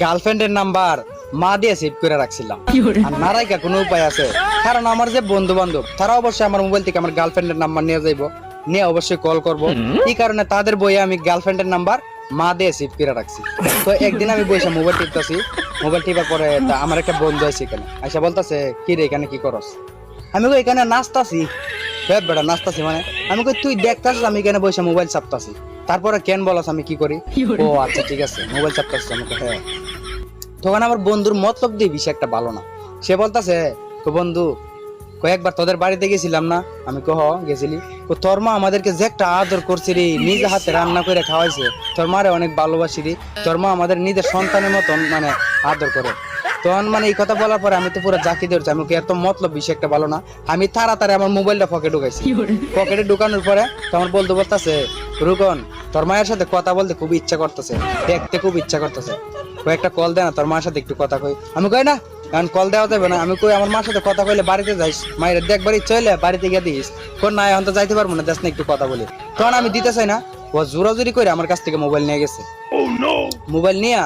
গার্লফ্রেন্ডের নাম্বার মা দিয়ে সেভ করে রাখছিলাম। আর না রাখা কোনো উপায় আছে? কারণ আমার যে বন্ধু বান্ধব তারা অবশ্যই আমার মোবাইল থেকে আমার গার্লফ্রেন্ডের নাম্বার নিয়ে যাইবো, নিয়ে অবশ্যই কল করব। এই কারণে তাদের বইয়ে আমি গার্লফ্রেন্ডের নাম্বার মা দিয়ে সেভ করে রাখছি। তো একদিন আমি বসে মোবাইল টিপতেছি, মোবাইল টিপার পরে আমার একটা বন্ধু আছে এখানে আইসা বলতেছে, কি রে এখানে কি করস? আমি কই এখানে নাচতাছি। বেটা নাচতাছি মানে? আমি কই তুই দেখতাছিস আমি এখানে বসে মোবাইল চাপতাছি, তারপরে কেন বলস আমি কি করি? ও আচ্ছা ঠিক আছে মোবাইল চাপতাছিস। আমি কই হ্যাঁ। তখন আমার বন্ধুর মতলব দিয়ে বিষয় একটা ভালো না। সে বলতেছে, বন্ধু কয়েকবার তোদের বাড়িতে গেছিলাম না? আমি কহ গেছিলি। তোর মা আমাদেরকে যে একটা আদর করছে রে, নিজে হাতে রান্না করে খাওয়াইছে, তোর মারে অনেক ভালোবাসি রে, তোর মা আমাদের নিজের সন্তানের মতন মানে আদর করে। তখন মানে এই কথা বলার পরে আমি তো পুরো জাকি ধরছি। আমি এত মতলব বিষয় একটা ভালো না। আমি তাড়াতাড়ি আমার মোবাইলটা পকেটে ঢুকাইছি। পকেটে ঢুকানোর পরে আমার বন্ধু বলতেছে, রুকন তোর মায়ের সাথে কথা বলতে খুব ইচ্ছা করতেছে, দেখতে খুব ইচ্ছা করতেছে, কয়েকটা কল দে না, তোর মার সাথে একটু কথা কই। আমি কই না, কারণ কল দেওয়া যাবে না। আমি কই আমার মার সাথে কথা কইলে বাড়িতে যাইস, মায়ের দেখবার ইচ্ছা হইলে বাড়িতে গিয়ে দিস। কোন না এখন তো যাইতে পারবো না, দেখ না একটু কথা বলি। তখন আমি দিতে চাই না, ও জোরাজুরি করে আমার কাছ থেকে মোবাইল নিয়ে গেছে। মোবাইল নিয়ে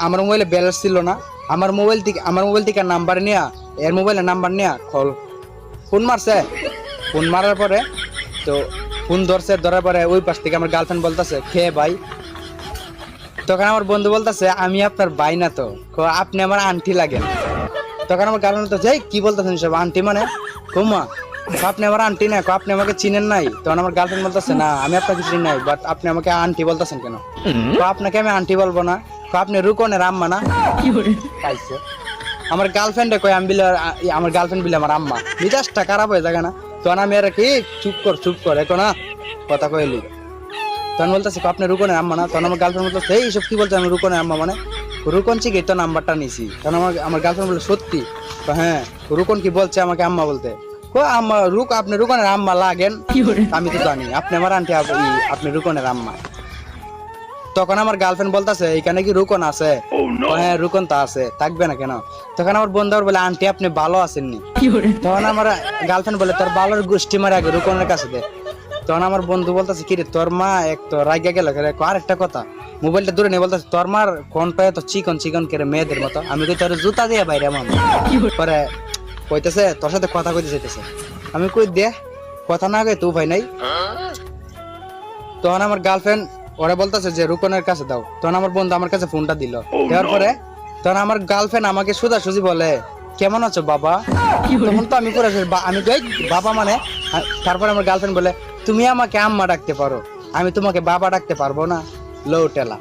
আমার মোবাইলে ব্যালেন্স ছিল না, আমার মোবাইল থেকে নাম্বার নিয়ে, এর মোবাইলের নাম্বার নিয়ে ফোন মারছে। ফোন মারার পরে তো ফোন ধরার পরে ওই পাশ থেকে আমার গার্লফ্রেন্ড বলতেছে, খেয়ে ভাই। তখন আমার বন্ধু বলতেছে, আমি আপনার ভাই না তো, আপনি আমার আন্টি লাগেন। তখন আমার গার্লফ্রেন্ড বলতেছে, কি বলতেছেন সব আন্টি মানে? কুমা আপনি আমার আন্টি না, আপনি আমাকে চিনেন নাই? তখন আমার গার্লফ্রেন্ড বলতেছে, না আমি আপনাকে চিনি নাই, বাট আপনি আমাকে আন্টি বলতেছেন কেন? আপনাকে আমি আন্টি বলবো না, আপনি রুকনের আম্মা না? পাইছে আমার গার্লফ্রেন্ডে কয় আমি বিলে, আমার গার্লফ্রেন্ড বিলে আমার আম্মা। মিজাজটা খারাপ হয়ে যায় না? তখন আমি আর কি চুপ কর এখন না কথা কইলি। তখন বলতেছে, আপনি রুকনের আম্মা না? তখন আমার গার্লফ্রেন্ড বলতেছে, এই সব কি বলছে আমি রুকনের আম্মা মানে? রুকন চিকে তো নাম্বারটা নিছি। তখন আমার গার্লফ্রেন্ড বলে, সত্যি? হ্যাঁ। রুকন কি বলছে আমাকে আম্মা বলতে? আম্মা আপনি রুকনের আম্মা লাগেন? আমি তো জানি আপনি আমার আন্টি, আপনি রুকনের আম্মা। তখন আমার গার্লফ্রেন্ড বলতেছে, এখানে কি রুকন আছে? হ্যাঁ রুকন তো আছে, থাকবে না কেন? তখন আমার বন্ধু বলে, আন্টি আপনি ভালো আছেননি? তখন আমার গার্লফ্রেন্ড বলে, তোর ভালোর গোষ্ঠী মারে আগে রুকনের কাছে দে। তখন আমার বন্ধু বলতেছে, কিরে তোর মা এক তো রাগিয়া গেল। আর একটা কথা, মোবাইলটা দূরে নিয়ে বলতেছে, তোর মার কোন পায়ে তো চিকন করে মেয়েদের মতো। আমি কই তোর জুতা দিয়ে বাইরে আমার পরে কইতেছে, তোর সাথে কথা কইতে চাইতেছে। আমি কই দে কথা না কই তো ভাই নাই। তখন আমার গার্লফ্রেন্ড ওরা বলতেছে যে রুকনের কাছে দাও। তখন আমার বন্ধু আমার কাছে ফোনটা দিল। দেওয়ার পরে তখন আমার গার্লফ্রেন্ড আমাকে সোজাসুজি বলে, কেমন আছো বাবা? তখন তো আমি পুরো আমি কই বাবা মানে? তারপরে আমার গার্লফ্রেন্ড বলে, তুমি আমাকে আম্মা ডাকতে পারো, আমি তোমাকে বাবা ডাকতে পারবো না। লো টেলা।